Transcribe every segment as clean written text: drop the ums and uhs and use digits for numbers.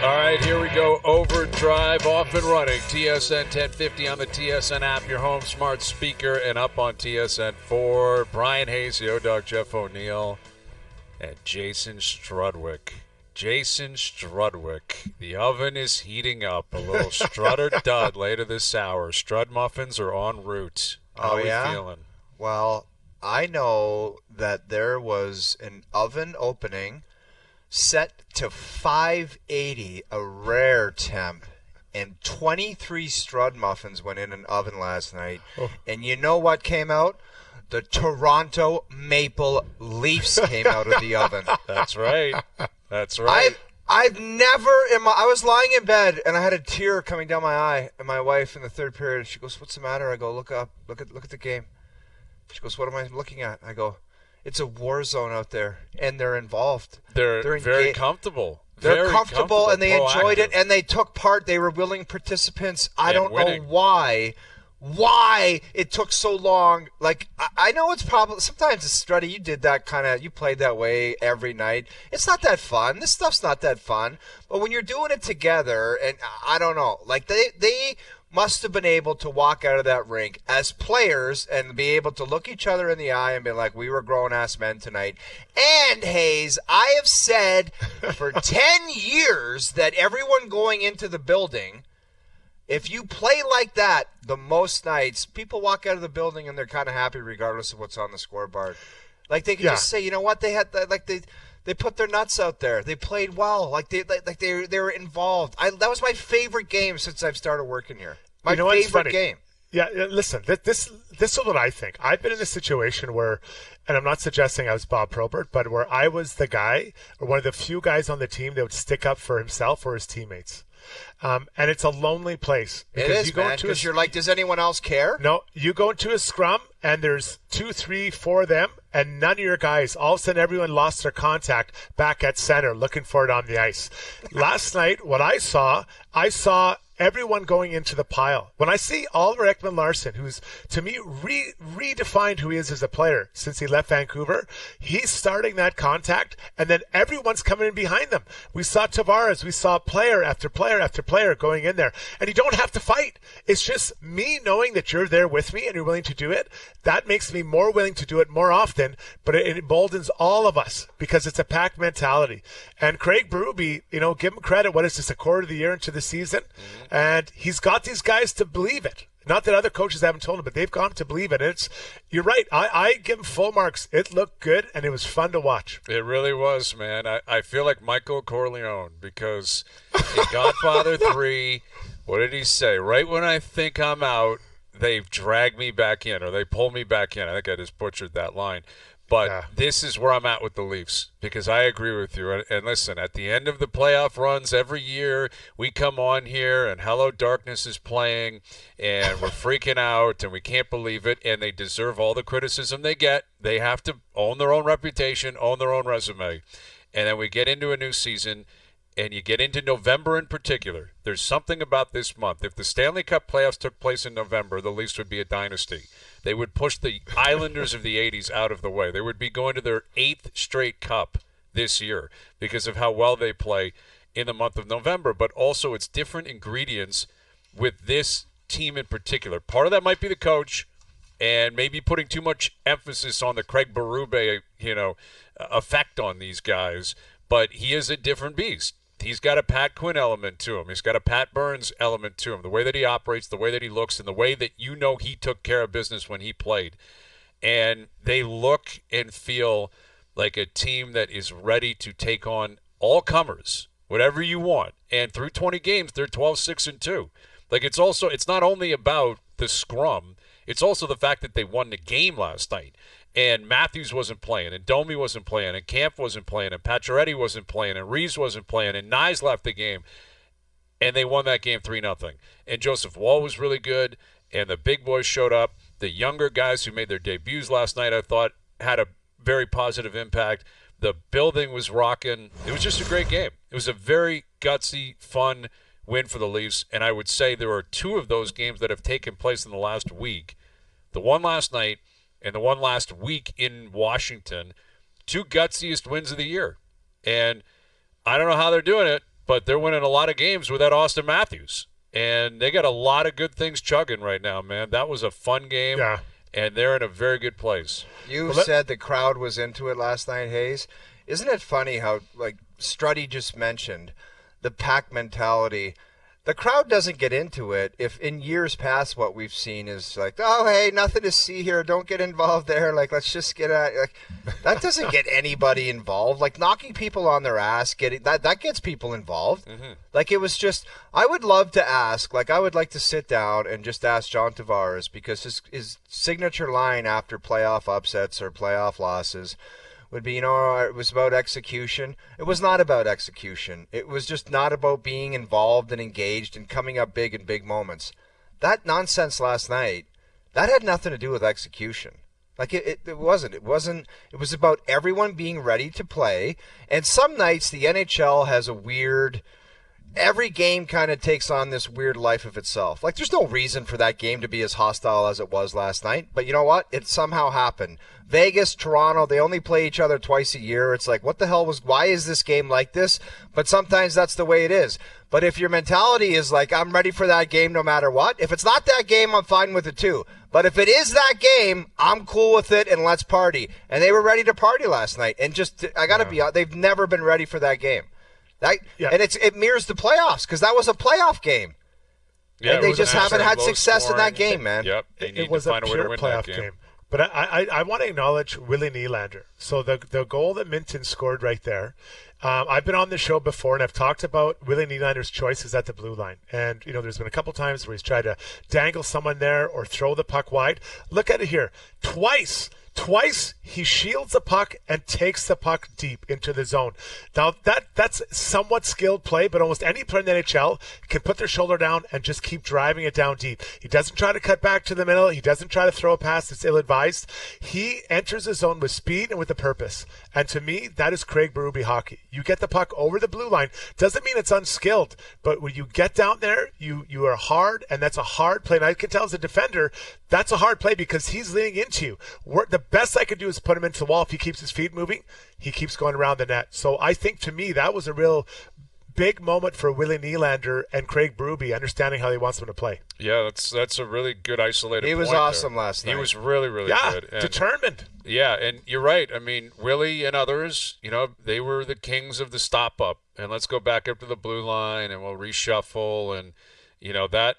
All right, here we go. OverDrive off and running. TSN 1050 on the TSN app, your home smart speaker, and up on TSN 4. Bryan Hayes, the O-Dog, Jeff O'Neill, and Jason Strudwick. Jason Strudwick. The oven is heating up. A little Strutter dud later this hour. Strud muffins are en route. How are we feeling? Well, I know that there was an oven opening set to 580, a rare temp, and 23 Strud muffins went in an oven last night. Oh. And you know what came out? The Toronto Maple Leafs came out of the oven. That's right. That's right. I've never I was lying in bed and I had a tear coming down my eye, and my wife in the third period, she goes, "What's the matter?" I go, "Look up. Look at the game." She goes, "What am I looking at?" I go, "It's a war zone out there, and they're involved. They're very comfortable. They're comfortable, and they enjoyed it, and they took part. They were willing participants. I don't know why it took so long. Like, I know it's probably sometimes it's Struddy. You did that you played that way every night. It's not that fun. This stuff's not that fun. But when you're doing it together, and I don't know, like they must have been able to walk out of that rink as players and be able to look each other in the eye and be like, we were grown-ass men tonight. And, Hayes, I have said for 10 years that everyone going into the building, if you play like that the most nights, people walk out of the building and they're kind of happy regardless of what's on the scoreboard. Like, they can just say, you know what, they had they put their nuts out there. They played well. They were involved. That was my favorite game since I've started working here. My favorite game. Yeah, listen, this is what I think. I've been in a situation where, and I'm not suggesting I was Bob Probert, but where I was the guy, or one of the few guys on the team that would stick up for himself or his teammates. And it's a lonely place. It is, man, because you're like, does anyone else care? No, you go into a scrum, and there's 2, 3, 4 of them, and none of your guys. All of a sudden, everyone lost their contact back at center, looking for it on the ice. Last night, what I saw everyone going into the pile. When I see Oliver Ekman-Larsson, who's, to me, redefined who he is as a player since he left Vancouver, he's starting that contact, and then everyone's coming in behind them. We saw Tavares. We saw player after player after player going in there, and you don't have to fight. It's just me knowing that you're there with me and you're willing to do it. That makes me more willing to do it more often, but it emboldens all of us because it's a pack mentality. And Craig Berube, give him credit. What is this, a quarter of the year into the season? Mm-hmm. And he's got these guys to believe it. Not that other coaches haven't told him, but they've got him to believe it. And you're right. I give him full marks. It looked good, and it was fun to watch. It really was, man. I feel like Michael Corleone because in Godfather 3, what did he say? Right when I think I'm out, they've dragged me back in, or they pull me back in. I think I just butchered that line. But This is where I'm at with the Leafs, because I agree with you. And listen, at the end of the playoff runs every year, we come on here and Hello Darkness is playing and we're freaking out and we can't believe it, and they deserve all the criticism they get. They have to own their own reputation, own their own resume. And then we get into a new season, and you get into November in particular. There's something about this month. If the Stanley Cup playoffs took place in November, the Leafs would be a dynasty. They would push the Islanders of the 80s out of the way. They would be going to their 8th straight cup this year because of how well they play in the month of November. But also it's different ingredients with this team in particular. Part of that might be the coach and maybe putting too much emphasis on the Craig Berube, effect on these guys. But he is a different beast. He's got a Pat Quinn element to him. He's got a Pat Burns element to him. The way that he operates, the way that he looks, and the way that he took care of business when he played. And they look and feel like a team that is ready to take on all comers, whatever you want. And through 20 games, they're 12-6-2. Like, it's not only about the scrum, it's also the fact that they won the game last night. And Matthews wasn't playing, and Domi wasn't playing, and Camp wasn't playing, and Pacioretty wasn't playing, and Reeves wasn't playing, and Knies left the game. And they won that game 3-0. And Joseph Wall was really good, and the big boys showed up. The younger guys who made their debuts last night, I thought, had a very positive impact. The building was rocking. It was just a great game. It was a very gutsy, fun win for the Leafs. And I would say there are 2 of those games that have taken place in the last week. The one last night, and the one last week in Washington, 2 gutsiest wins of the year. And I don't know how they're doing it, but they're winning a lot of games without Austin Matthews. And they got a lot of good things chugging right now, man. That was a fun game, and they're in a very good place. You said the crowd was into it last night, Hayes. Isn't it funny how, like Struddy just mentioned, the pack mentality – the crowd doesn't get into it if in years past what we've seen is like, oh, hey, nothing to see here. Don't get involved there. Like, let's just get at like that doesn't get anybody involved. Like knocking people on their ass, that gets people involved. Mm-hmm. Like it was just I would love to ask, like I would like to sit down and just ask John Tavares because his signature line after playoff upsets or playoff losses would be, it was about execution. It was not about execution. It was just not about being involved and engaged and coming up big in big moments. That nonsense last night, that had nothing to do with execution. Like it wasn't. It was about everyone being ready to play. And some nights the NHL has a weird... Every game kind of takes on this weird life of itself. Like, there's no reason for that game to be as hostile as it was last night. But you know what? It somehow happened. Vegas, Toronto, they only play each other twice a year. It's like, why is this game like this? But sometimes that's the way it is. But if your mentality is like, I'm ready for that game no matter what, if it's not that game, I'm fine with it too. But if it is that game, I'm cool with it and let's party. And they were ready to party last night. And I got to be honest, they've never been ready for that game. And it mirrors the playoffs because that was a playoff game. Yeah, and they just haven't had success in that game, man. Yep, it was a pure playoff game. But I want to acknowledge Willie Nylander. So the goal that Minten scored right there, I've been on the show before and I've talked about Willie Nylander's choices at the blue line. And, there's been a couple times where he's tried to dangle someone there or throw the puck wide. Look at it here. Twice he shields the puck and takes the puck deep into the zone. Now that's somewhat skilled play, but almost any player in the NHL can put their shoulder down and just keep driving it down deep. He doesn't try to cut back to the middle. He doesn't try to throw a pass that's ill-advised. He enters the zone with speed and with a purpose. And to me, that is Craig Berube hockey. You get the puck over the blue line. Doesn't mean it's unskilled, but when you get down there, you are hard, and that's a hard play. And I can tell as a defender, that's a hard play because he's leaning into you. The best I could do is put him into the wall. If he keeps his feet moving, he keeps going around the net. So I think to me that was a real big moment for Willie Nylander and Craig Berube understanding how he wants them to play. Yeah, that's a really good isolated He was point awesome there. last night. He was really, really good. And determined. Yeah, and you're right. I mean, Willie and others, they were the kings of the stop-up. And let's go back up to the blue line and we'll reshuffle. And, that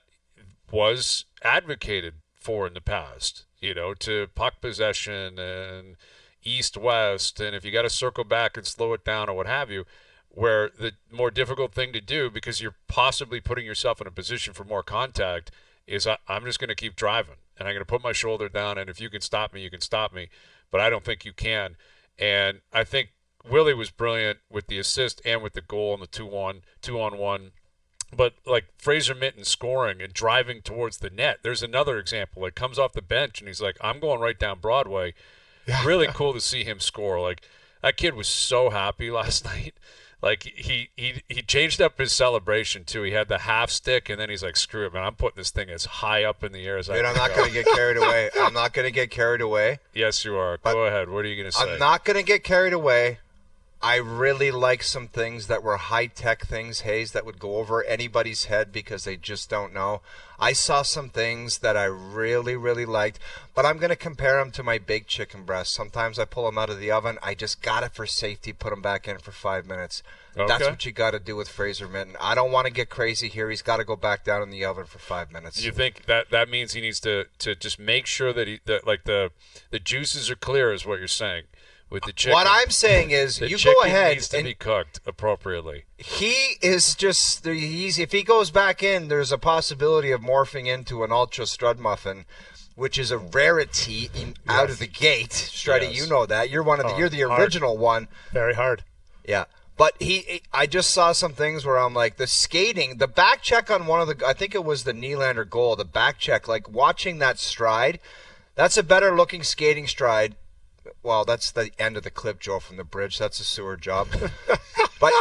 was advocated for in the past, to puck possession and east-west. And if you got to circle back and slow it down or what have you, where the more difficult thing to do because you're possibly putting yourself in a position for more contact is I'm just going to keep driving and I'm going to put my shoulder down, and if you can stop me, you can stop me, but I don't think you can. And I think Willie was brilliant with the assist and with the goal on the 2-on-1. But like Fraser Minten scoring and driving towards the net, there's another example. Like comes off the bench and he's like, I'm going right down Broadway. Yeah. Really cool to see him score. Like that kid was so happy last night. Like he changed up his celebration too. He had the half stick and then he's like, screw it, man. I'm putting this thing as high up in the air as I can. I'm not going to get carried away. I'm not going to get carried away. Yes, you are. Go ahead. What are you going to say? I'm not going to get carried away. I really like some things that were high-tech things, Hayes, that would go over anybody's head because they just don't know. I saw some things that I really, really liked, but I'm going to compare them to my baked chicken breast. Sometimes I pull them out of the oven. I just got it for safety, put them back in for 5 minutes. Okay. That's what you got to do with Fraser Minten. I don't want to get crazy here. He's got to go back down in the oven for 5 minutes. You think that means he needs to just make sure that the juices are clear is what you're saying? With the chicken. What I'm saying is, you go ahead. Needs to be cooked appropriately. He is just if he goes back in, there's a possibility of morphing into an ultra strud muffin, which is a rarity out of the gate. Struddy, you know that you're you're the original one. Very hard. Yeah, but I just saw some things where I'm like the skating, the back check on I think it was the Nylander goal, the back check, like watching that stride, that's a better looking skating stride. Well, that's the end of the clip, Joe, from the bridge. That's a sewer job. But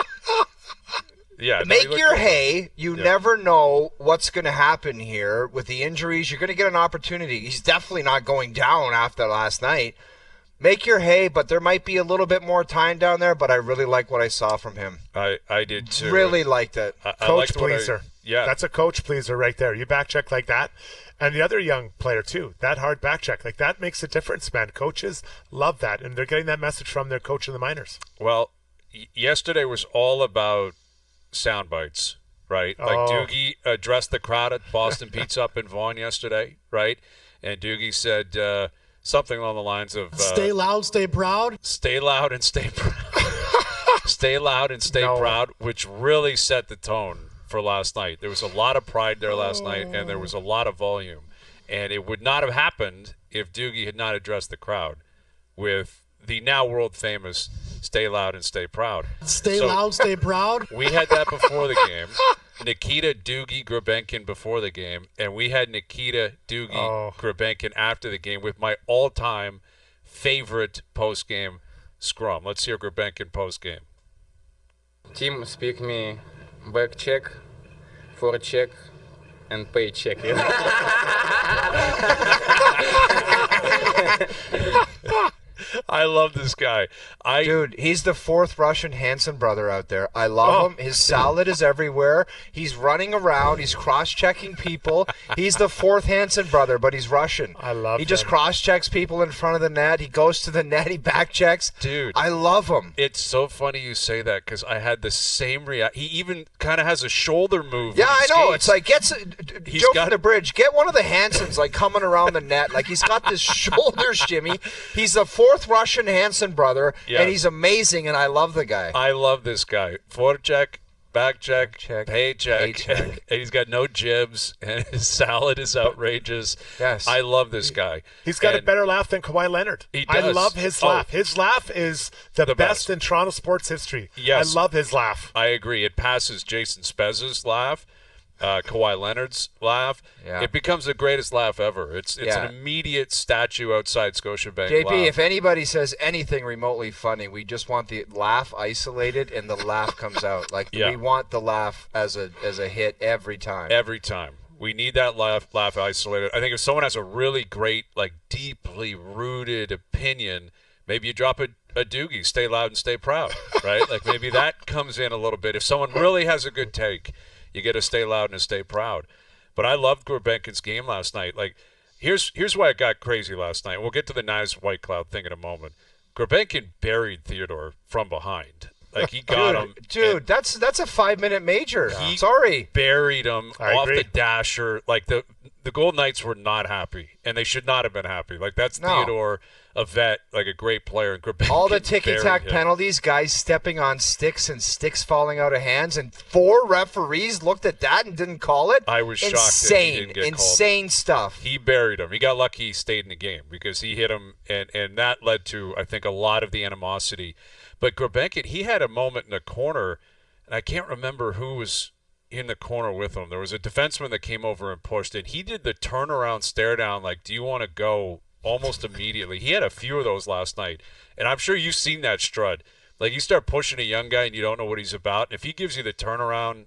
make your hay. You never know what's going to happen here with the injuries. You're going to get an opportunity. He's definitely not going down after last night. make your hay, but there might be a little bit more time down there, but I really like what I saw from him. I did too. Really liked it. Coach pleaser. That's a coach pleaser right there. You back check like that. And the other young player too, that hard back check. Like that makes a difference, man. Coaches love that, and they're getting that message from their coach in the minors. Well, yesterday was all about sound bites, right? Like Doogie addressed the crowd at Boston Pizza up in Vaughan yesterday, right? And Doogie said something along the lines of stay loud, stay proud. Stay loud and stay proud. Stay loud and stay proud, which really set the tone for last night. There was a lot of pride there last night, and there was a lot of volume. And it would not have happened if Doogie had not addressed the crowd with the now world-famous stay loud and stay proud. Stay loud, stay proud. We had that before the game. Nikita Doogie Grebenkin before the game, and we had Nikita Doogie Grebenkin after the game with my all-time favorite post-game scrum. Let's hear Grebenkin post-game. Team speak me back check, forward check, and pay check. I love this guy. Dude, he's the fourth Russian Hanson brother out there. I love him. His salad is everywhere. He's running around. He's cross-checking people. He's the fourth Hanson brother, but he's Russian. I love him. He just cross-checks people in front of the net. He goes to the net. He back-checks. Dude. I love him. It's so funny you say that because I had the same reaction. He even kind of has a shoulder move. Yeah, I know. Skates. It's like, Joe from the bridge, get one of the Hansons, like, coming around the net. Like, he's got this shoulder shimmy. He's the fourth Russian Hanson brother, and he's amazing, and I love the guy. I love this guy. Forecheck, back check, pay check. And he's got no jibs, and his salad is outrageous. Yes. I love this guy. He's got a better laugh than Kawhi Leonard. He does. I love his laugh. His laugh is the best in Toronto sports history. Yes. I love his laugh. I agree. It passes Jason Spezza's laugh. Kawhi Leonard's laugh. Yeah. It becomes the greatest laugh ever. It's an immediate statue outside Scotiabank. JP, laugh. if anybody says anything remotely funny, we just want the laugh isolated and the laugh comes out. Like we want the laugh as a hit every time. Every time. We need that laugh isolated. I think if someone has a really great, like deeply rooted opinion, maybe you drop a Doogie, stay loud and stay proud, right? Like maybe that comes in a little bit. If someone really has a good take, you got to stay loud and stay proud. But I loved Grebenkin's game last night. Like, here's why it got crazy last night. We'll get to the Knies Whitecloud thing in a moment. Grebenkin buried Theodore from behind. Like, he got him. Dude, that's a 5-minute major. He buried him off the dasher. Like, the Golden Knights were not happy, and they should not have been happy. Like, that's Theodore, a vet, like a great player. And Grebenkin all the ticky-tack penalties, guys stepping on sticks and sticks falling out of hands, and 4 referees looked at that and didn't call it. I was shocked that he didn't get insane stuff. He buried him. He got lucky he stayed in the game because he hit him, and that led to, I think, a lot of the animosity. But Grebenkin, he had a moment in the corner, and I can't remember who was in the corner with him. There was a defenseman that came over and pushed it. He did the turnaround stare down, like, do you want to go almost immediately? He had a few of those last night, and I'm sure you've seen that, Strud. Like, you start pushing a young guy and you don't know what he's about. If he gives you the turnaround,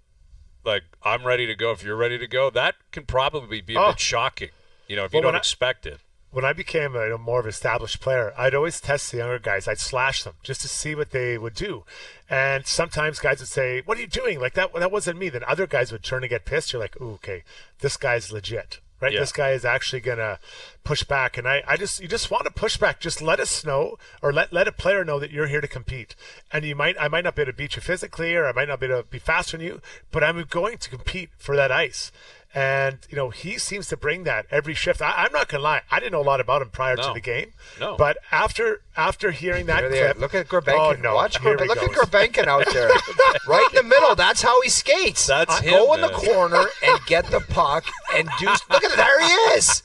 like, I'm ready to go, if you're ready to go, that can probably be a bit shocking, if you don't expect it. When I became a more of an established player, I'd always test the younger guys. I'd slash them just to see what they would do. And sometimes guys would say, what are you doing? Like, that wasn't me. Then other guys would turn and get pissed. You're like, ooh, okay, this guy's legit, right? Yeah. This guy is actually going to push back. And you just want to push back. Just let us know, or let a player know that you're here to compete. And I might not be able to beat you physically, or I might not be able to be faster than you, but I'm going to compete for that ice. And, he seems to bring that every shift. I'm not going to lie. I didn't know a lot about him prior to the game. No. But after hearing that clip. Look at Grebenkin. Oh, no. Look at Grebenkin out there. Right in the middle. That's how he skates. That's him, go in the corner and get the puck and do. Look at it. There he is.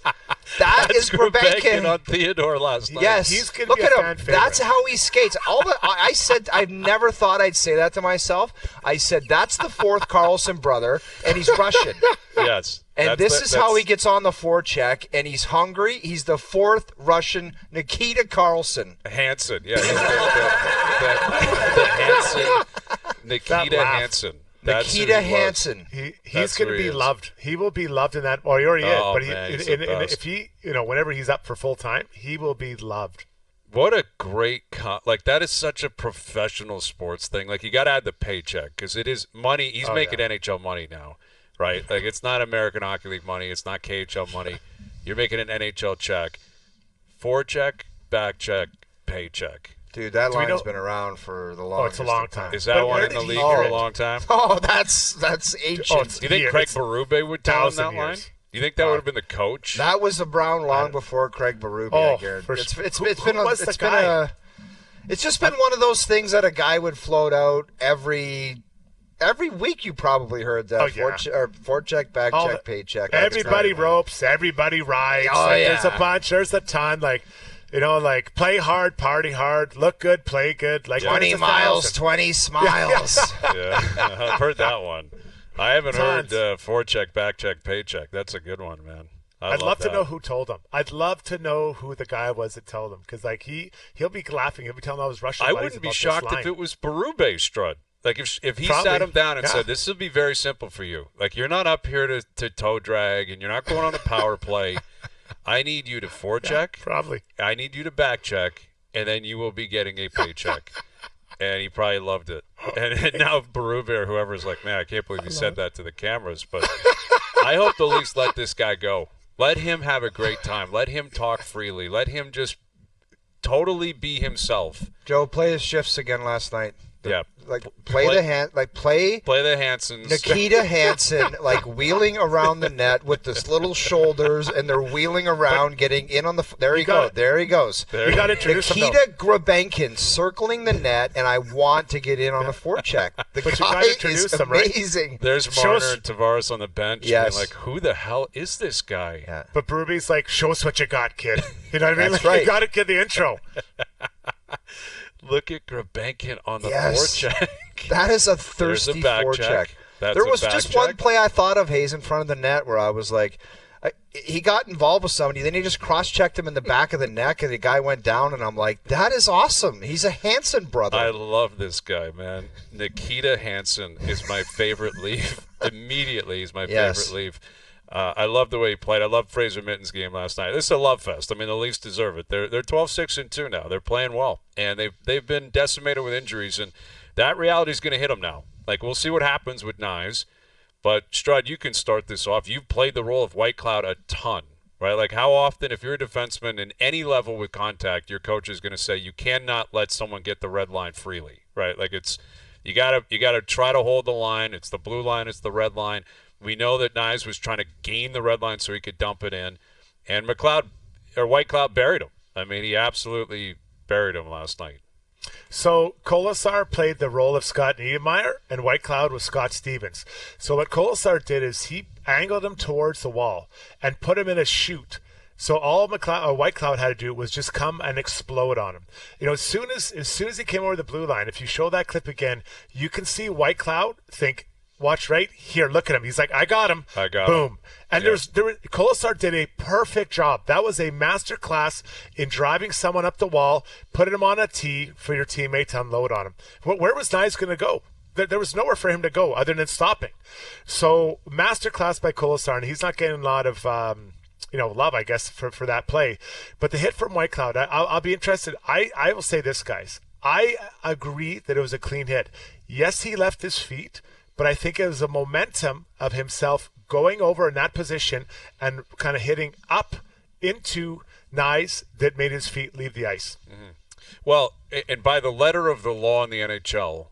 That's Grebenkin on Theodore last night. Yes. He's going to Look be at a him. fan favorite. That's how he skates. I said, I've never thought I'd say that to myself. I said, that's the fourth Carlson brother, and he's Russian. Yes. And this is how he gets on the forecheck, and he's hungry. He's the fourth Russian Nikita Carlson. Hanson, yeah. The Hanson. Nikita Hanson. Nikita Hanson. He's going to be loved. He will be loved in that. Well, he already is. But if he, whenever he's up for full time, he will be loved. What a great that is such a professional sports thing. Like, you got to add the paycheck because it is money. He's making NHL money now, right? Like, it's not American Hockey League money. It's not KHL money. You're making an NHL check. Forecheck, back check, paycheck. Dude, that line's been around for the longest. Oh, it's a long time. Is that one in the league for a long time? Oh, that's ancient. Do you think Craig Berube would tell him that line? Do you think that would have been the coach? That was the Brown long before Craig Berube. Oh, I guarantee. It's just been one of those things that a guy would float out every week. You probably heard that. Forecheck, back check, paycheck. Everybody ropes, everybody rides. There's a bunch. There's a ton. Play hard, party hard, look good, play good. 20 miles, 20 smiles. Yeah, I've heard that one. I haven't heard forecheck, back check, paycheck. That's a good one, man. I'd love to know who told him. I'd love to know who the guy was that told him, because he'll be laughing. He'll be telling all his Russian buddies. I wouldn't be shocked if it was Berube, Strud. Like, if he sat him down and said, "This will be very simple for you. Like, you're not up here to toe drag, and you're not going on a power play. I need you to forecheck. Probably. I need you to back check, and then you will be getting a paycheck." And he probably loved it. And now Berube or whoever is like, "Man, I can't believe he said that to the cameras." But I hope the Leafs let this guy go. Let him have a great time. Let him talk freely. Let him just totally be himself. Joe, play his shifts again last night. Play the Hansons. Nikita Hanson, wheeling around the net with his little shoulders, and they're wheeling around, getting in on the. There he goes. You got to introduce him. Nikita Grebenkin circling the net, and I want to get in on the forecheck. The guy is amazing. Right? There's Marner and Tavares on the bench. Being like, who the hell is this guy? Yeah. But Berube's like, "Show us what you got, kid." You know what I mean? That's right. You got to get the intro. Look at Grebenkin on the forecheck. That is a thirsty forecheck. There was just one play I thought of, Hayes, in front of the net where I was like, he got involved with somebody, then he just cross-checked him in the back of the neck, and the guy went down, and I'm like, that is awesome. He's a Hanson brother. I love this guy, man. Nikita Hanson is my favorite Leaf. Immediately, he's my favorite Leaf. I love the way he played. I love Fraser Minten's game last night. This is a love fest. I mean, the Leafs deserve it. They're 12-6-2 now. They're playing well, and they've been decimated with injuries, and that reality is going to hit them now. Like, we'll see what happens with Knies, but Strud, you can start this off. You've played the role of Whitecloud a ton, right? Like, how often, if you're a defenseman in any level with contact, your coach is going to say you cannot let someone get the red line freely, right? Like, it's you gotta try to hold the line. It's the blue line. It's the red line. We know that Knies was trying to gain the red line so he could dump it in, and Whitecloud buried him. I mean, he absolutely buried him last night. So Kolesar played the role of Scott Niedermayer, and Whitecloud was Scott Stevens. So what Kolesar did is he angled him towards the wall and put him in a chute. So all Whitecloud had to do was just come and explode on him. You know, as soon as he came over the blue line, if you show that clip again, you can see Whitecloud think, watch right here, look at him. He's like, I got him. Boom. And Kolesar did a perfect job. That was a master class in driving someone up the wall, putting him on a tee for your teammate to unload on him. Where was Knies going to go? There was nowhere for him to go other than stopping. So master class by Kolesar, and he's not getting a lot of love, I guess, for that play. But the hit from Whitecloud, I'll be interested. I will say this, guys. I agree that it was a clean hit. Yes, he left his feet, but I think it was a momentum of himself going over in that position and kind of hitting up into Knies that made his feet leave the ice. Mm-hmm. Well, and by the letter of the law in the NHL,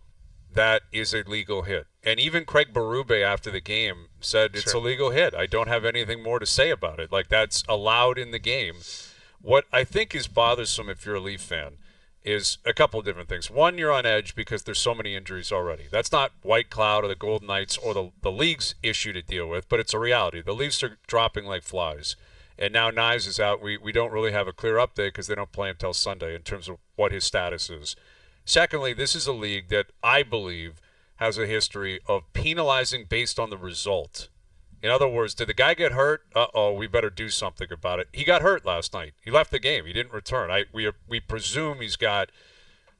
that is a legal hit. And even Craig Berube after the game said it's a legal hit. I don't have anything more to say about it. Like, that's allowed in the game. What I think is bothersome if you're a Leaf fan is a couple of different things. One, you're on edge because there's so many injuries already. That's not Whitecloud or the Golden Knights or the league's issue to deal with, but it's a reality. The Leafs are dropping like flies. And now Knies is out. We don't really have a clear update because they don't play until Sunday in terms of what his status is. Secondly, this is a league that I believe has a history of penalizing based on the result. In other words, did the guy get hurt? We better do something about it. He got hurt last night. He left the game. He didn't return. We presume he's got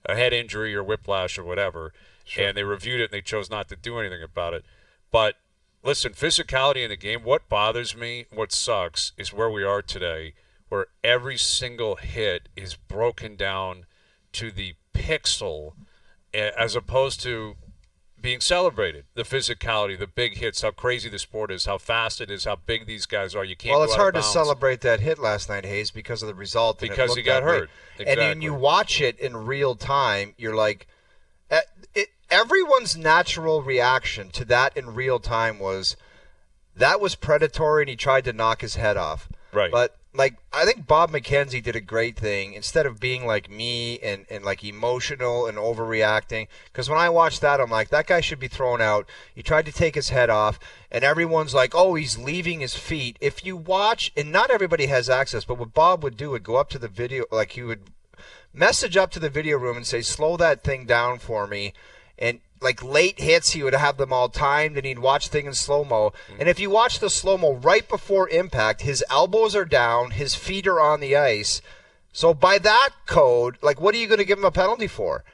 a head injury or whiplash or whatever, and they reviewed it and they chose not to do anything about it. But listen, physicality in the game, what bothers me, what sucks, is where we are today, where every single hit is broken down to the pixel as opposed to being celebrated. The physicality, the big hits, how crazy the sport is, how fast it is, how big these guys are. You can't. Well, it's hard to celebrate that hit last night, Hayes, because of the result. Because he got hurt. Exactly. And when you watch it in real time, you're like, everyone's natural reaction to that in real time was that was predatory, and he tried to knock his head off. Right. But I think Bob McKenzie did a great thing instead of being like me and like emotional and overreacting. Because when I watched that, I'm like, that guy should be thrown out. He tried to take his head off, and everyone's like, oh, he's leaving his feet. If you watch, and not everybody has access, but what Bob would do would go up to the video, like he would message up to the video room and say, slow that thing down for me. And like late hits, he would have them all timed, and he'd watch things in slow-mo. And if you watch the slow-mo right before impact, his elbows are down, his feet are on the ice. So by that code, like, what are you going to give him a penalty for?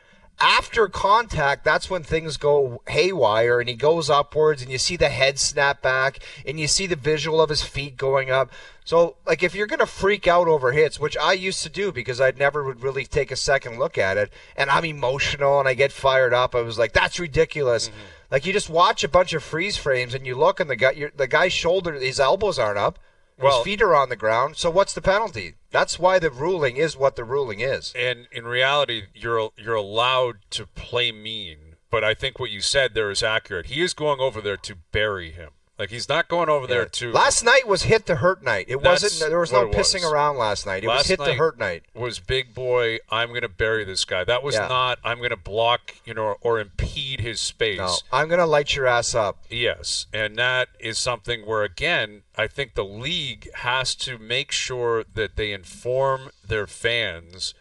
After contact, that's when things go haywire, and he goes upwards, and you see the head snap back, and you see the visual of his feet going up. So, like, if you're going to freak out over hits, which I used to do because I never would really take a second look at it, and I'm emotional and I get fired up, I was like, that's ridiculous. Mm-hmm. Like, you just watch a bunch of freeze frames, and you look, and the guy's shoulder, his elbows aren't up. His feet are on the ground. So what's the penalty? That's why the ruling is what the ruling is. And in reality, you're allowed to play mean. But I think what you said there is accurate. He is going over there to bury him. Like, he's not going over there to... Last night was hit to hurt night. It wasn't. There was no pissing around last night. It was hit to hurt night. Was big boy, I'm going to bury this guy. That was not, I'm going to block, or impede his space. No, I'm going to light your ass up. Yes, and that is something where, again, I think the league has to make sure that they inform their fans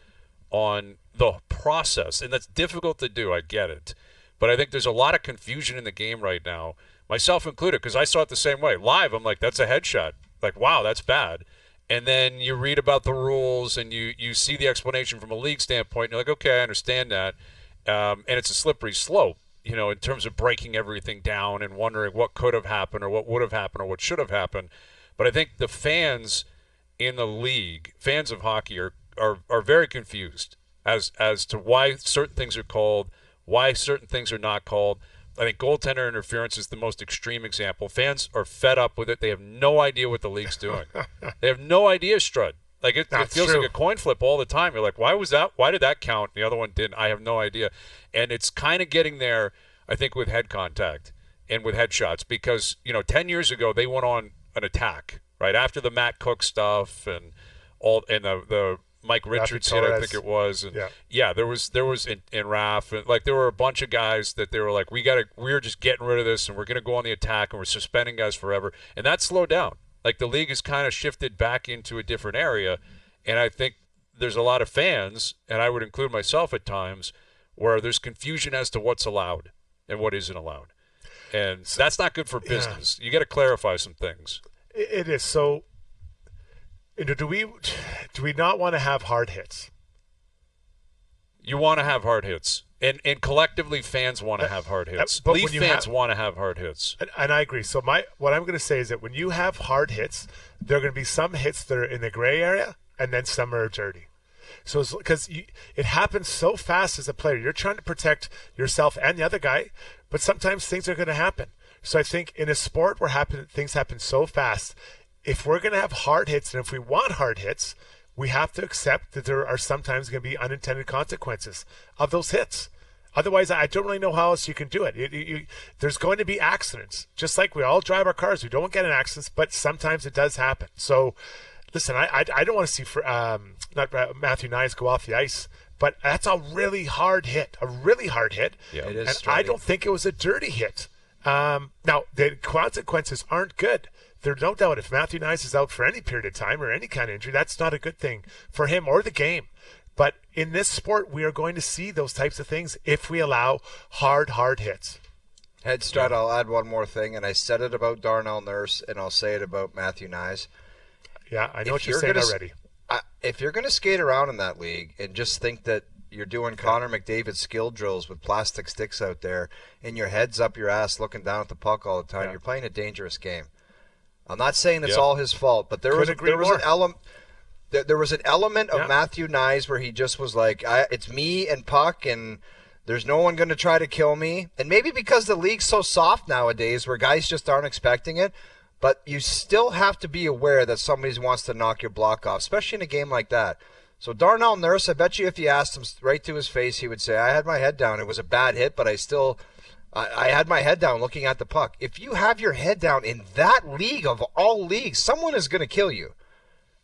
on the process. And that's difficult to do, I get it. But I think there's a lot of confusion in the game right now, myself included, because I saw it the same way. Live, I'm like, that's a headshot. Like, wow, that's bad. And then you read about the rules, and you see the explanation from a league standpoint, and you're like, okay, I understand that. And it's a slippery slope, in terms of breaking everything down and wondering what could have happened or what would have happened or what should have happened. But I think the fans in the league, fans of hockey, are very confused as to why certain things are called, why certain things are not called. I think goaltender interference is the most extreme example. Fans are fed up with it. They have no idea what the league's doing. They have no idea, Strud. Like, it feels like a coin flip all the time. You're like, why was that? Why did that count? The other one didn't. I have no idea. And it's kind of getting there, I think, with head contact and with headshots because, 10 years ago, they went on an attack, right? After the Matt Cook stuff and the Mike Richards hit, I think it was. And there was in Raf, and like there were a bunch of guys that they were like, we're just getting rid of this, and we're gonna go on the attack, and we're suspending guys forever, and that slowed down. Like the league has kind of shifted back into a different area, and I think there's a lot of fans, and I would include myself at times, where there's confusion as to what's allowed and what isn't allowed, and that's not good for business. You got to clarify some things. It is so. Do we not want to have hard hits? You want to have hard hits. And collectively, fans want to have hard hits. Leaf fans want to have hard hits. And I agree. So what I'm going to say is that when you have hard hits, there are going to be some hits that are in the gray area, and then some are dirty. So because it happens so fast as a player. You're trying to protect yourself and the other guy, but sometimes things are going to happen. So I think in a sport where things happen so fast, if we're going to have hard hits, and if we want hard hits, we have to accept that there are sometimes going to be unintended consequences of those hits. Otherwise, I don't really know how else you can do it. There's going to be accidents. Just like we all drive our cars. We don't get in accidents, but sometimes it does happen. So, listen, I don't want to see Matthew Knies go off the ice, but that's a really hard hit. Yeah, it is. And I don't think it was a dirty hit. Now, the consequences aren't good. There's no doubt if Matthew Knies is out for any period of time or any kind of injury, that's not a good thing for him or the game. But in this sport, we are going to see those types of things if we allow hard hits. Head Strut, I'll add one more thing, and I said it about Darnell Nurse, and I'll say it about Matthew Knies. Yeah, I know what you're saying already. If you're going to skate around in that league and just think that you're doing Connor McDavid skill drills with plastic sticks out there and your head's up your ass looking down at the puck all the time, you're playing a dangerous game. I'm not saying it's all his fault, but there was an element. There was an element of Matthew Knies where he just was like, it's me and puck, and there's no one going to try to kill me. And maybe because the league's so soft nowadays where guys just aren't expecting it, but you still have to be aware that somebody wants to knock your block off, especially in a game like that. So Darnell Nurse, I bet you if you asked him right to his face, he would say, I had my head down. It was a bad hit, but I had my head down looking at the puck. If you have your head down in that league of all leagues, someone is going to kill you.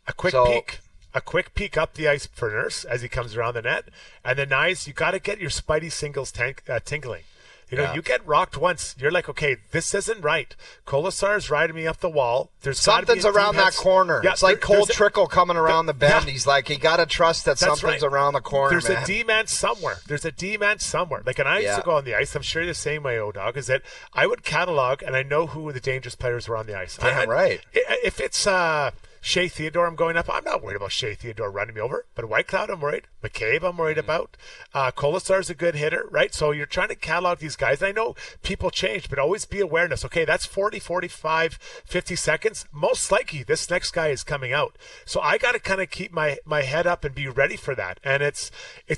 A quick peek up the ice for Nurse as he comes around the net. And then Knies, you got to get your spidey singles tingling. You get rocked once. You're like, okay, this isn't right. Colasar's riding me up the wall. There's something's around that corner. Yeah, it's like Cole Trickle coming around the bend. He's like, you got to trust that something's around the corner. There's a D-man somewhere. Like, and I used to go on the ice. I'm sure the same way, O-Dog, is that I would catalog, and I know who the dangerous players were on the ice. Right. If it's Shea Theodore I'm going up, I'm not worried about Shea Theodore running me over. But Whitecloud, I'm worried. McCabe, I'm worried about. Colasar's a good hitter, right? So you're trying to catalog these guys. And I know people change, but always be awareness. Okay, that's 40, 45, 50 seconds. Most likely this next guy is coming out. So I got to kind of keep my head up and be ready for that. And it's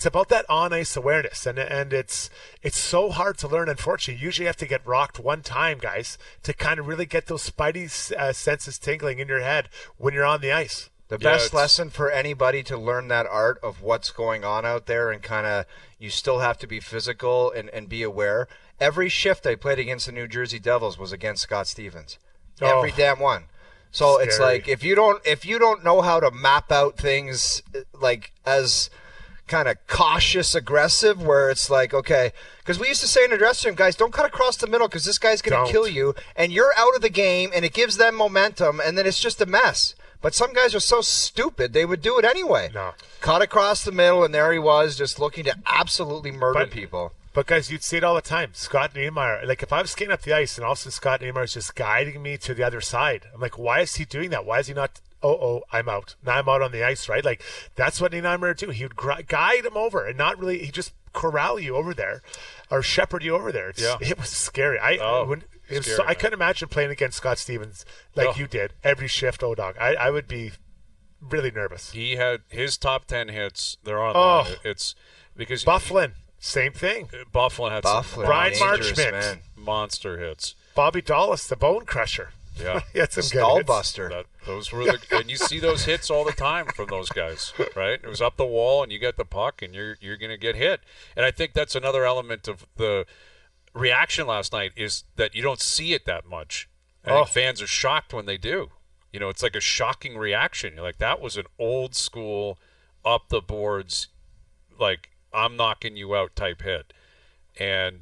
about that on-ice awareness. And it's so hard to learn, unfortunately. You usually have to get rocked one time, guys, to kind of really get those spidey senses tingling in your head when you're on the ice. The best lesson for anybody to learn that art of what's going on out there, and kind of you still have to be physical and be aware. Every shift I played against the New Jersey Devils was against Scott Stevens. Every damn one. So scary. It's like if you don't know how to map out things like as kind of cautious aggressive, where it's like, okay, because we used to say in the dressing room, guys, don't cut across the middle because this guy's going to kill you, and you're out of the game, and it gives them momentum, and then it's just a mess. But some guys are so stupid, they would do it anyway. No. Cut across the middle, and there he was, just looking to absolutely murder people. But, guys, you'd see it all the time. Scott Niemeyer, like if I was skating up the ice and all of a sudden Scott Niemeyer is just guiding me to the other side, I'm like, why is he doing that? Why is he not, I'm out. Now I'm out on the ice, right? Like, that's what Niemeyer would do. He would guide him over and not really, he just corral you over there or shepherd you over there. It was scary. I couldn't imagine playing against Scott Stevens like you did every shift, O-Dog. I would be really nervous. He had his top 10 hits. They're on. It's because Bufflin, same thing. Bufflin had some Brian Marchment, monster hits. Bobby Dallas, the Bone Crusher. Yeah, he had some Skullbuster. Those were and you see those hits all the time from those guys, right? It was up the wall, and you got the puck, and you're going to get hit. And I think that's another element of the reaction last night is that you don't see it that much. I think fans are shocked when they do. It's like a shocking reaction. You're like, that was an old school, up the boards, like I'm knocking you out type hit, and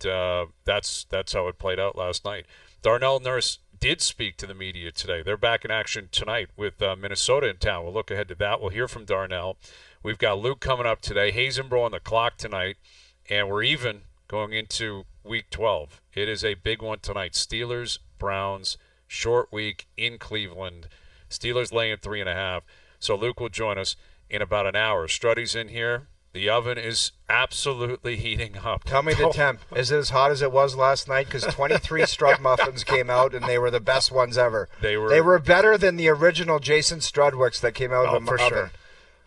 that's how it played out last night. Darnell Nurse did speak to the media today. They're back in action tonight with Minnesota in town. We'll look ahead to that. We'll hear from Darnell. We've got Luke coming up today. Hazenbro on the clock tonight, and we're even going into Week 12. It is a big one tonight. Steelers, Browns, short week in Cleveland. Steelers laying 3.5. So Luke will join us in about an hour. Struddy's in here. The oven is absolutely heating up. Tell me the temp. Is it as hot as it was last night? Because 23 Strud muffins came out, and they were the best ones ever. They were better than the original Jason Strudwicks that came out of the oven. Sure.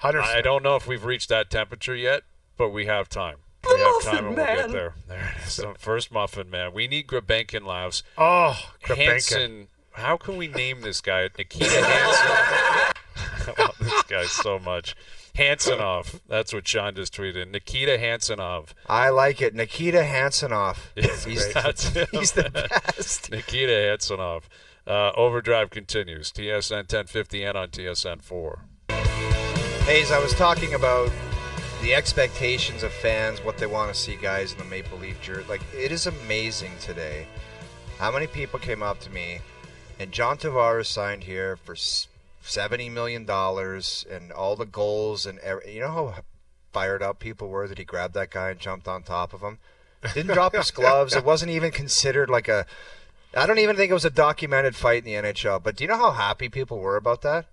100%. I don't know if we've reached that temperature yet, but we have time. We have time, and we'll get there. There it is. The first muffin, man. We need Grebenkin laughs. Grebenkin. Hanson. How can we name this guy? Nikita Hanson. I love this guy so much. Hansonoff. That's what Sean just tweeted. Nikita Hansonoff. I like it. Nikita Hansonoff. He's the best. Nikita Hansonoff. Overdrive continues. TSN 1050 and on TSN 4. Hayes, I was talking about the expectations of fans, what they want to see guys in the Maple Leaf jersey. Like, it is amazing today how many people came up to me, and John Tavares signed here for $70 million and all the goals and you know how fired up people were that he grabbed that guy and jumped on top of him? Didn't drop his gloves. It wasn't even considered like I don't even think it was a documented fight in the NHL. But do you know how happy people were about that?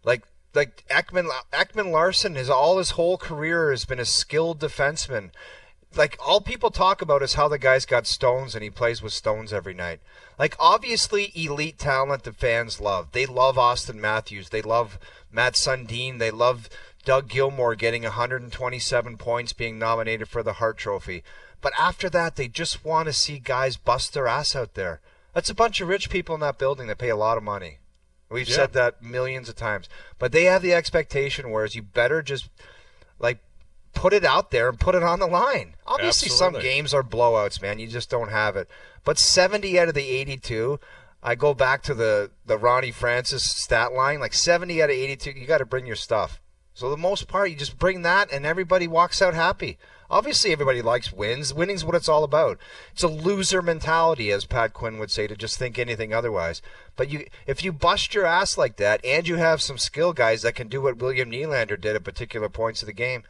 Like Ekman Larson, all his whole career has been a skilled defenseman. like all people talk about is how the guy's got stones and he plays with stones every night. Like obviously elite talent the fans love. They love Austin Matthews. They love Matt Sundin. They love Doug Gilmour getting 127 points, being nominated for the Hart Trophy. But after that, they just want to see guys bust their ass out there. That's a bunch of rich people in that building that pay a lot of money. We've said that millions of times. But they have the expectation, whereas you better just like put it out there and put it on the line. Obviously, some games are blowouts, man. You just don't have it. But 70 out of the 82, I go back to the Ronnie Francis stat line, like 70 out of 82, you got to bring your stuff. So the most part, you just bring that and everybody walks out happy. Obviously, everybody likes wins. Winning's what it's all about. It's a loser mentality, as Pat Quinn would say, to just think anything otherwise. But if you bust your ass like that and you have some skill guys that can do what William Nylander did at particular points of the game,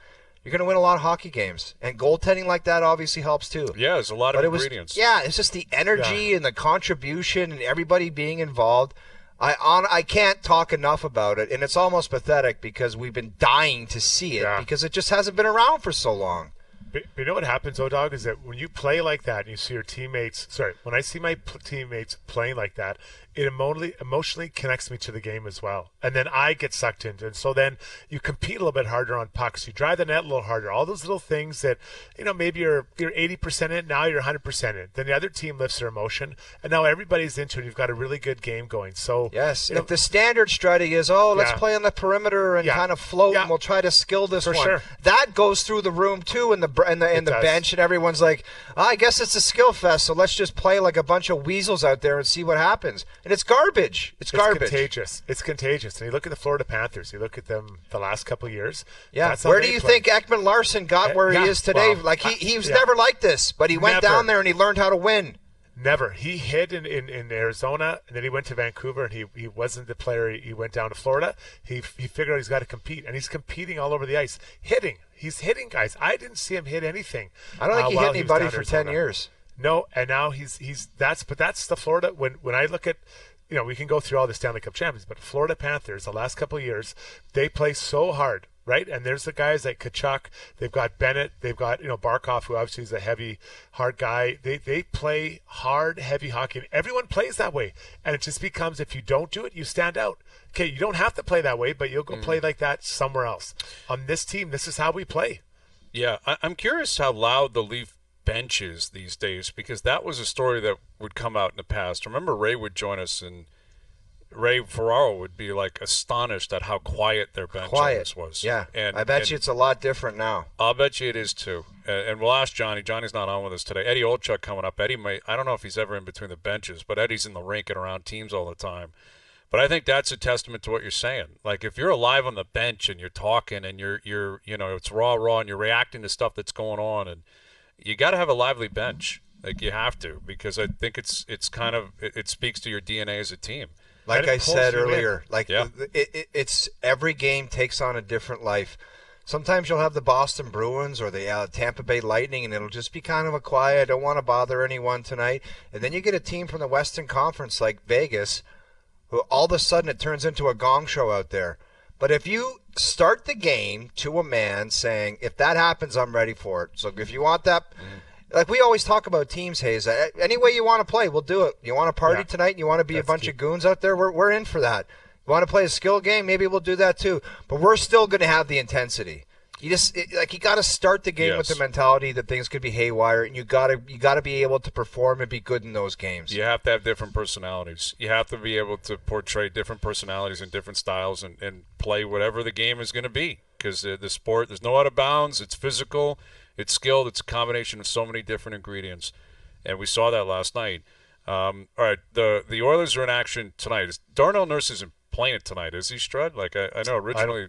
you're going to win a lot of hockey games. And goaltending like that obviously helps too. Yeah, there's a lot of ingredients. It's just the energy and the contribution and everybody being involved. I can't talk enough about it, and it's almost pathetic because we've been dying to see it because it just hasn't been around for so long. But you know what happens, O-Dog, is that when you play like that and you see your teammates – when I see my teammates playing like that, it emotionally connects me to the game as well. And then I get sucked into it. And so then you compete a little bit harder on pucks. You drive the net a little harder. All those little things that, maybe you're 80% in, now you're 100% in. Then the other team lifts their emotion, and now everybody's into it. You've got a really good game going. So yes, if the standard strategy is, let's play on the perimeter and kind of float, and we'll try to skill this one. Sure. That goes through the room too, in the bench, and everyone's like, I guess it's a skill fest, so let's just play like a bunch of weasels out there and see what happens. And it's garbage. It's garbage. It's contagious. And you look at the Florida Panthers. You look at them the last couple of years. Yeah. Where do you think Ekman Larsson got where he is today? Well, he was never like this, but he went down there and he learned how to win. Never. He hit in Arizona, and then he went to Vancouver, and he wasn't the player. He went down to Florida. He figured out he's got to compete, and he's competing all over the ice. Hitting. He's hitting guys. I didn't see him hit anything. I don't think he hit anybody for 10 years. No, and now that's the Florida. When I look at, we can go through all the Stanley Cup champions, but Florida Panthers, the last couple of years, they play so hard, right? And there's the guys like Kachuk, they've got Bennett, they've got, Barkov, who obviously is a heavy, hard guy. They play hard, heavy hockey, and everyone plays that way. And it just becomes, if you don't do it, you stand out. Okay, you don't have to play that way, but you'll go play like that somewhere else. On this team, this is how we play. Yeah, I'm curious how loud the Leaf benches these days, because that was a story that would come out in the past. Remember, Ray would join us, and Ray Ferraro would be like astonished at how quiet their bench was. Yeah, and I bet you it's a lot different now. I'll bet you it is too. And we'll ask Johnny. Johnny's not on with us today. Eddie Olchuk coming up. Eddie I don't know if he's ever in between the benches, but Eddie's in the rink and around teams all the time. But I think that's a testament to what you're saying. Like, if you're alive on the bench and you're talking and you're it's raw, and you're reacting to stuff that's going on, and you got to have a lively bench. Like, you have to, because I think it's kind of it speaks to your DNA as a team. Like I said earlier, it's every game takes on a different life. Sometimes you'll have the Boston Bruins or the Tampa Bay Lightning, and it'll just be kind of a quiet, I don't want to bother anyone tonight. And then you get a team from the Western Conference like Vegas, who all of a sudden it turns into a gong show out there. But if you start the game to a man saying, if that happens, I'm ready for it. So if you want that, like we always talk about teams, Hayes, any way you want to play, we'll do it. You want to party tonight, you want to be a bunch of goons out there, we're in for that. You want to play a skill game, maybe we'll do that too. But we're still going to have the intensity. You got to start the game with the mentality that things could be haywire, and you got to be able to perform and be good in those games. You have to have different personalities. You have to be able to portray different personalities and different styles and play whatever the game is going to be, because the sport, there's no out of bounds. It's physical, it's skilled, it's a combination of so many different ingredients, and we saw that last night. All right, the Oilers are in action tonight. Darnell Nurse isn't playing tonight, is he, Strud? Like I know originally.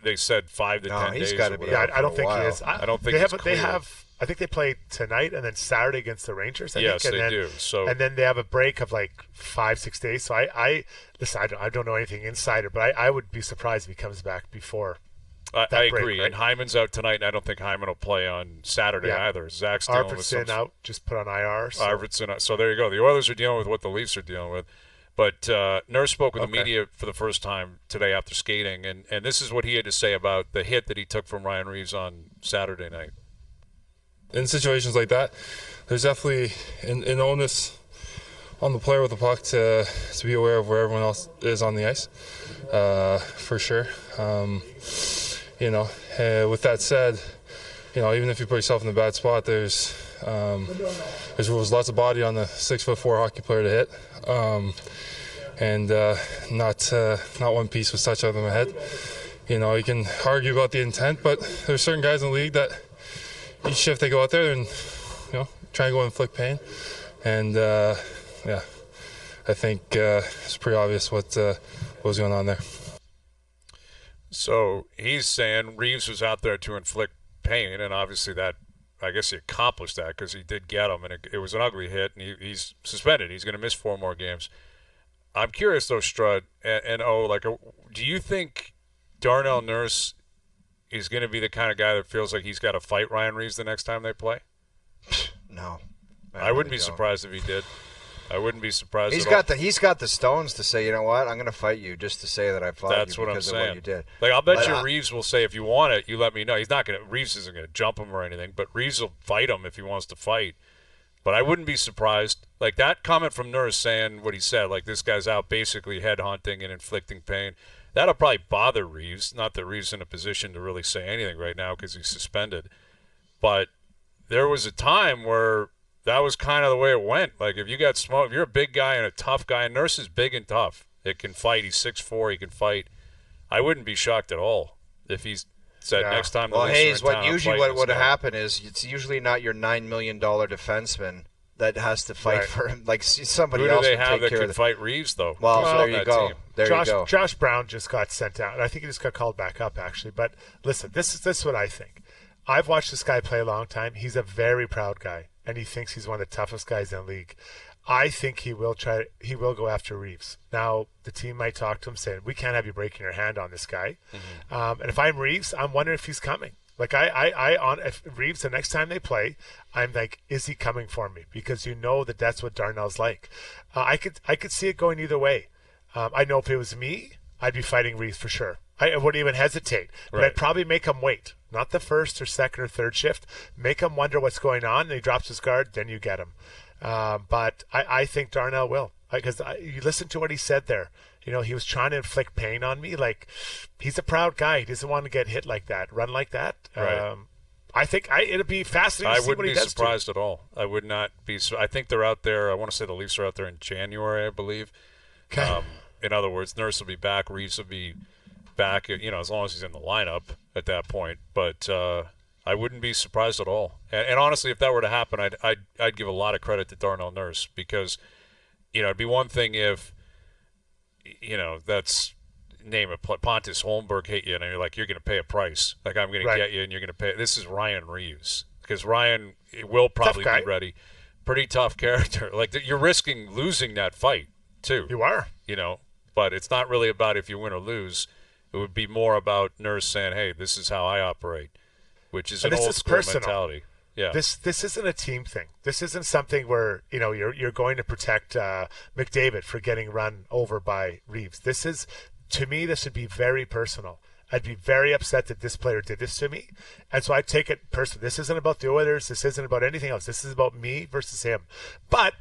They said 5 to 10 days. He's got to be. I don't think he is. I don't think they have. I think they play tonight and then Saturday against the Rangers. Yes, they do. So and then they have a break of like 5-6 days. So I listen. I don't know anything insider, but I would be surprised if he comes back before. I agree. Right? And Hyman's out tonight, and I don't think Hyman will play on Saturday either. Zach's dealing with Arvidsson out, just put on IR. So. Arvidsson. So there you go. The Oilers are dealing with what the Leafs are dealing with. But Nurse spoke with the media for the first time today after skating, and this is what he had to say about the hit that he took from Ryan Reaves on Saturday night. In situations like that, there's definitely an onus on the player with the puck to be aware of where everyone else is on the ice, for sure. With that said, even if you put yourself in a bad spot, there's lots of body on the 6'4" hockey player to hit, and not one piece was touched over my head. You can argue about the intent, but there's certain guys in the league that each shift they go out there and try and go inflict pain, and I think it's pretty obvious what was going on there. So he's saying Reeves was out there to inflict pain, and obviously that, I guess he accomplished that because he did get him, and it was an ugly hit, and he's suspended. He's going to miss 4 more games. I'm curious, though, Strud, and do you think Darnell Nurse is going to be the kind of guy that feels like he's got to fight Ryan Reaves the next time they play? No. I wouldn't be surprised if he did. I wouldn't be surprised He's got the stones to say, you know what, I'm going to fight you just to say that I fought That's you what because I'm of saying. what you did. Like, I'll bet you Reeves will say, if you want it, you let me know. Reeves isn't going to jump him or anything, but Reeves will fight him if he wants to fight. But I wouldn't be surprised. Like, that comment from Nurse saying what he said, like, this guy's out basically headhunting and inflicting pain, that'll probably bother Reeves. Not that Reeves is in a position to really say anything right now because he's suspended. But there was a time where that was kind of the way it went. Like, if you got smoked, if you're a big guy and a tough guy, and Nurse is big and tough. It can fight. He's 6'4". He can fight. I wouldn't be shocked at all if he's said next time. Well, Hayes, what would happen is it's usually not your $9 million defenseman that has to fight for him. Like somebody else. Who do they have that can fight Reeves though? Well, there you go. There you go. Josh Brown just got sent out. I think he just got called back up actually. But listen, this is what I think. I've watched this guy play a long time. He's a very proud guy, and he thinks he's one of the toughest guys in the league. I think he will go after Reeves. Now, the team might talk to him saying, we can't have you breaking your hand on this guy. Mm-hmm. And if I'm Reeves, I'm wondering if he's coming. Like, if Reeves, the next time they play, I'm like, is he coming for me? Because that's what Darnell's like. I could see it going either way. I know if it was me, I'd be fighting Reeves for sure. I wouldn't even hesitate. But I'd probably make him wait. Not the first or second or third shift. Make him wonder what's going on, and he drops his guard, then you get him. But I think Darnell will. Because you listen to what he said there. He was trying to inflict pain on me. Like, he's a proud guy. He doesn't want to get hit like that, run like that. Right. I think it'll be fascinating to see what he does. I wouldn't be surprised at all. I would not be. I think they're out there. I want to say the Leafs are out there in January, I believe. Okay. In other words, Nurse will be back. Reeves will be back, as long as he's in the lineup at that point. But I wouldn't be surprised at all. And honestly, if that were to happen, I'd give a lot of credit to Darnell Nurse because, it'd be one thing if, that's name it, Pontus Holmberg hit you, and you're like, you're going to pay a price. Like, I'm going to get you, and you're going to pay. This is Ryan Reaves because Ryan will probably be ready. Pretty tough character. Like, you're risking losing that fight too. You are. But it's not really about if you win or lose. It would be more about Nurse saying, hey, this is how I operate, which is an old school mentality. Yeah. This isn't a team thing. This isn't something where, you're going to protect McDavid for getting run over by Reeves. To me, this would be very personal. I'd be very upset that this player did this to me. And so I take it personally. This isn't about the Oilers. This isn't about anything else. This is about me versus him. But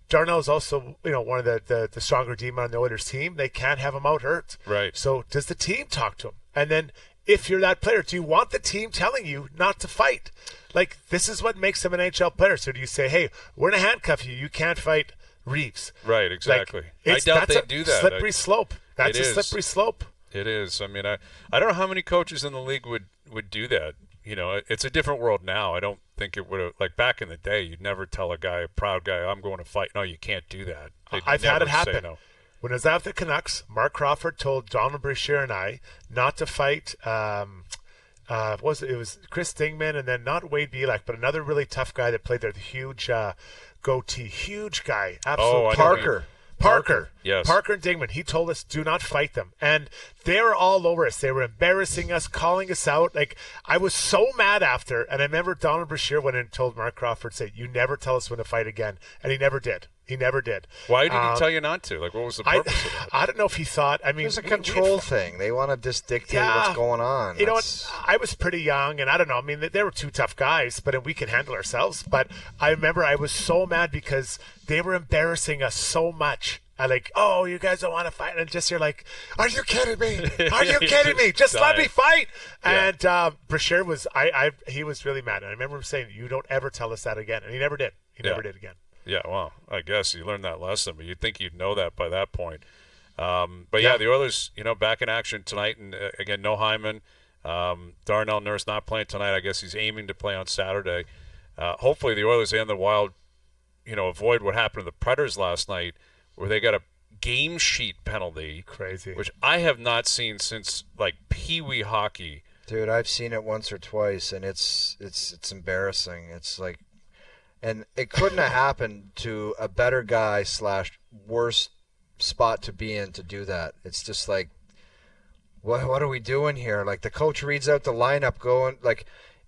Darnell is also, one of the stronger demon on the Oilers team. They can't have him out hurt. Right. So does the team talk to him? And then if you're that player, do you want the team telling you not to fight? Like, this is what makes him an NHL player. So do you say, hey, we're going to handcuff you. You can't fight Reeves. Right, exactly. I doubt they do that. Slippery slope. That's a slippery slope. It is. I mean, I don't know how many coaches in the league would do that. It's a different world now. I don't think it would have, like back in the day, you'd never tell a proud guy, I'm going to fight. No, you can't do that. I've had it happen. No. When I was out at the Canucks, Mark Crawford told Donald Brashear and I not to fight. It was Chris Dingman and then not Wade Belak, but another really tough guy that played there, the huge goatee, huge guy, absolute Parker. Yes. Parker and Dingman. He told us, do not fight them. And they were all over us. They were embarrassing us, calling us out. Like, I was so mad after. And I remember Donald Brashear went in and told Mark Crawford, say, you never tell us when to fight again. And he never did. He never did. Why did he tell you not to? Like, what was the purpose of that? I don't know if he thought. I mean, it's a control thing. They want to just dictate what's going on. You know what? I was pretty young, and I don't know. I mean, they were two tough guys, but we can handle ourselves. But I remember I was so mad because they were embarrassing us so much. Oh, you guys don't want to fight, and just you're like, are you kidding me? Are you kidding me? Just let me fight. Yeah. And Brashear was, he was really mad. And I remember him saying, you don't ever tell us that again, and he never did. He never did again. Yeah, well, I guess you learned that lesson, but you'd think you'd know that by that point. But the Oilers, back in action tonight, and again, no Hyman. Darnell Nurse not playing tonight. I guess he's aiming to play on Saturday. Hopefully, the Oilers and the Wild, avoid what happened to the Predators last night, where they got a game sheet penalty. Crazy. Which I have not seen since, Pee Wee hockey. Dude, I've seen it once or twice, and it's embarrassing. It's like, and it couldn't have happened to a better guy / worse spot to be in to do that. It's just like, what are we doing here? Like, the coach reads out the lineup going,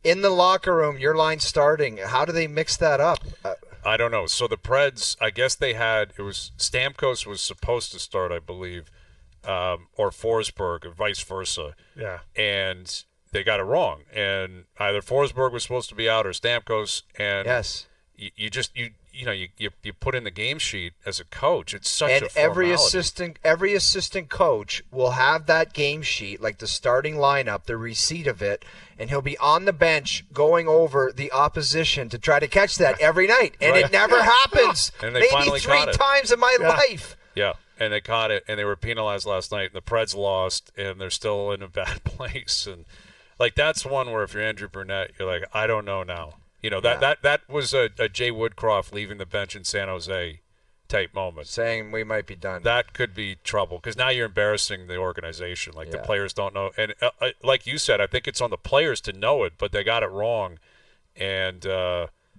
in the locker room, your line's starting. How do they mix that up? I don't know. So the Preds, I guess Stamkos was supposed to start, I believe, or Forsberg, or vice versa. Yeah. And they got it wrong. And either Forsberg was supposed to be out or Stamkos. And yes. You put in the game sheet as a coach. It's such a formality. Every assistant coach will have that game sheet, like the starting lineup, the receipt of it, and he'll be on the bench going over the opposition to try to catch that every night, and it never happens. And they maybe 3 times in my life. Yeah, and they caught it, and they were penalized last night, and the Preds lost, and they're still in a bad place. And that's one where if you're Andrew Burnett, you're like, I don't know now. That was a Jay Woodcroft leaving the bench in San Jose type moment. Saying we might be done. That could be trouble because now you're embarrassing the organization. The players don't know. And like you said, I think it's on the players to know it, but they got it wrong. And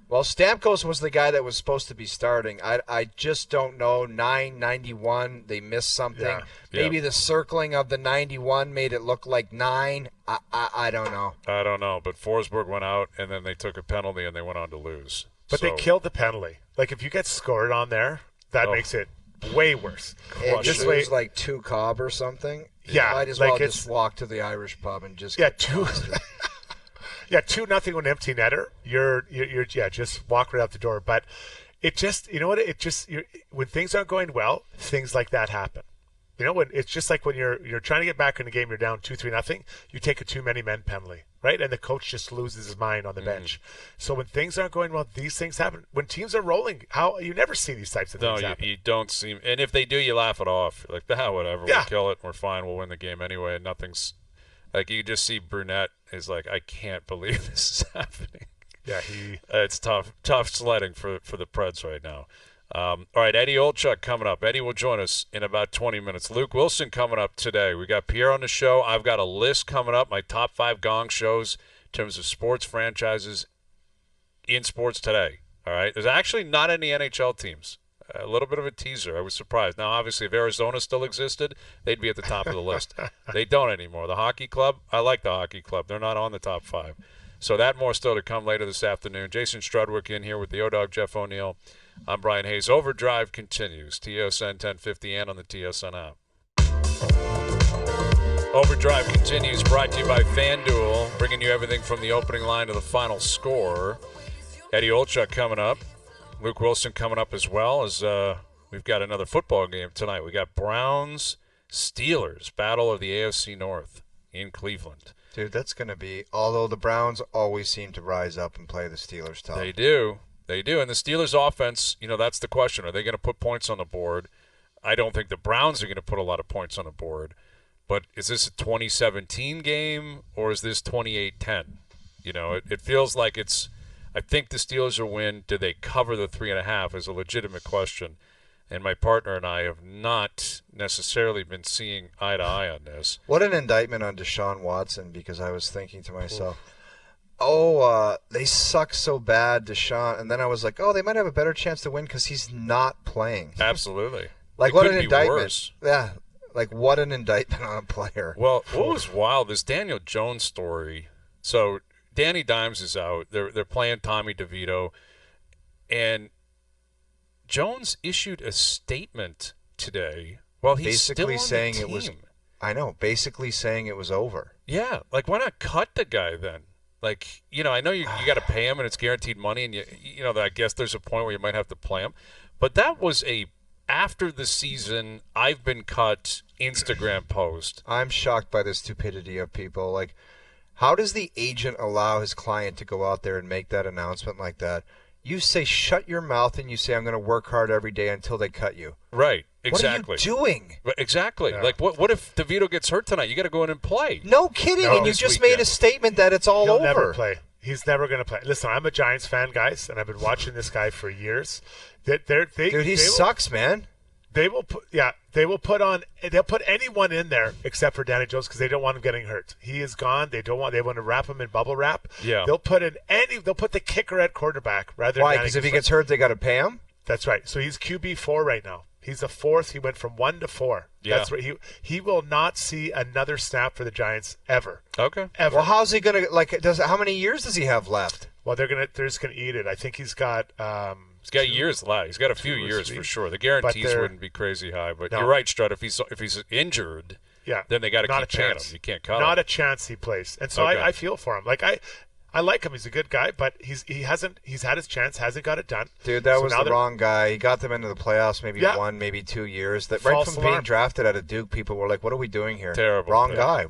well, Stamkos was the guy that was supposed to be starting. I just don't know. 991, they missed something. Yeah. Maybe the circling of the 91 made it look like 9. I don't know. I don't know. But Forsberg went out, and then they took a penalty, and they went on to lose. But they killed the penalty. If you get scored on there, that makes it way worse. Just lose 2 Cobb or something. Yeah. You might as well just walk to the Irish pub and just get 2. Yeah, 2-0 with an empty netter. You're just walk right out the door. But it just, you know what? When things aren't going well, things like that happen. When it's just like when you're trying to get back in the game, you're down 2-3-0. You take a too many men penalty, right? And the coach just loses his mind on the bench. So when things aren't going well, these things happen. When teams are rolling, you never see these types of things happen. No, you don't see. And if they do, you laugh it off. You're like, whatever. We'll kill it. We're fine. We'll win the game anyway. And nothing's. You just see Brunette is like, I can't believe this is happening. Yeah, it's tough sledding for the Preds right now. All right, Eddie Olchuk coming up. Eddie will join us in about 20 minutes. Luke Wilson coming up today. We got Pierre on the show. I've got a list coming up, my top 5 gong shows in terms of sports franchises in sports today. All right, there's actually not any NHL teams. A little bit of a teaser. I was surprised. Now, obviously, if Arizona still existed, they'd be at the top of the list. They don't anymore. The hockey club, I like the hockey club. They're not on the top 5. So that more still to come later this afternoon. Jason Strudwick in here with the O-Dog, Jeff O'Neill. I'm Bryan Hayes. OverDrive continues. TSN 1050 and on the TSN app. OverDrive continues, brought to you by FanDuel, bringing you everything from the opening line to the final score. Eddie Olchuk coming up. Luke Wilson coming up as well, as we've got another football game tonight. We got Browns-Steelers, battle of the AFC North in Cleveland. Dude, that's going to be, although the Browns always seem to rise up and play the Steelers tough. They do. And the Steelers offense, that's the question. Are they going to put points on the board? I don't think the Browns are going to put a lot of points on the board. But is this a 2017 game or is this 28-10? It feels like it's – I think the Steelers will win. Do they cover the 3.5 is a legitimate question. And my partner and I have not necessarily been seeing eye to eye on this. What an indictment on Deshaun Watson, because I was thinking to myself – they suck so bad, Deshaun. And then I was like, they might have a better chance to win because he's not playing. Absolutely. What an indictment. Worse. Yeah. What an indictment on a player. Well, what was wild, this Daniel Jones story. So Danny Dimes is out. They're playing Tommy DeVito. And Jones issued a statement today while he's basically still on saying the team. it was. I know, basically saying it was over. Yeah, like why not cut the guy then? Like, I know you got to pay him and it's guaranteed money, and I guess there's a point where you might have to play him. But that was after the season, I've been cut Instagram post. I'm shocked by the stupidity of people. Like, how does the agent allow his client to go out there and make that announcement like that? You say shut your mouth and you say I'm going to work hard every day until they cut you. Right. Exactly. What are you doing? Exactly. Yeah. Like, what if DeVito gets hurt tonight? You got to go in and play. No kidding. And you just made a statement that it's all over. He'll never play. He's never going to play. Listen, I'm a Giants fan, guys, and I've been watching this guy for years. Dude, he sucks, man. They'll put anyone in there except for Danny Jones because they don't want him getting hurt. He is gone. They want to wrap him in bubble wrap. Yeah. They'll put the kicker at quarterback rather than why? Because if he gets hurt, they got to pay him. That's right. So he's QB4 right now. He's a fourth. He went from 1 to 4. Yeah. That's right. He will not see another snap for the Giants ever. Okay. Ever. Well, how's he gonna how many years does he have left? Well, they're just gonna eat it. I think he's got. He's got years left. He's got a few years for sure. The guarantees wouldn't be crazy high, but you're right, Strud. If he's injured, then they got to keep paying him. You can't cut him. Not a chance he plays. And so I feel for him. Like I like him. He's a good guy, but he's had his chance, hasn't got it done. Dude, that was the wrong guy. He got them into the playoffs maybe 1, maybe 2 years. Right from being drafted out of Duke, people were like, "What are we doing here?" Terrible. Wrong guy.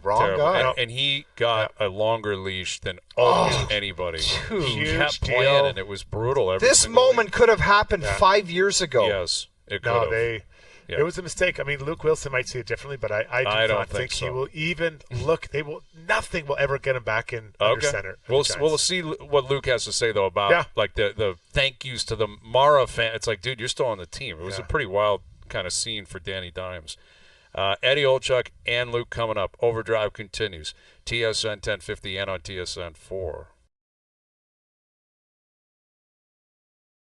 And he got a longer leash than almost anybody. He kept playing, and it was brutal. This moment could have happened 5 years ago. Yes, it could have. It was a mistake. I mean, Luke Wilson might see it differently, but I do not think he will even look. Nothing will ever get him back in under center. We'll see what Luke has to say though about like the thank yous to the Mara fan. It's like, dude, you're still on the team. It was a pretty wild kind of scene for Danny Dimes. Eddie Olchuk and Luke coming up. Overdrive continues. TSN 1050 and on TSN 4.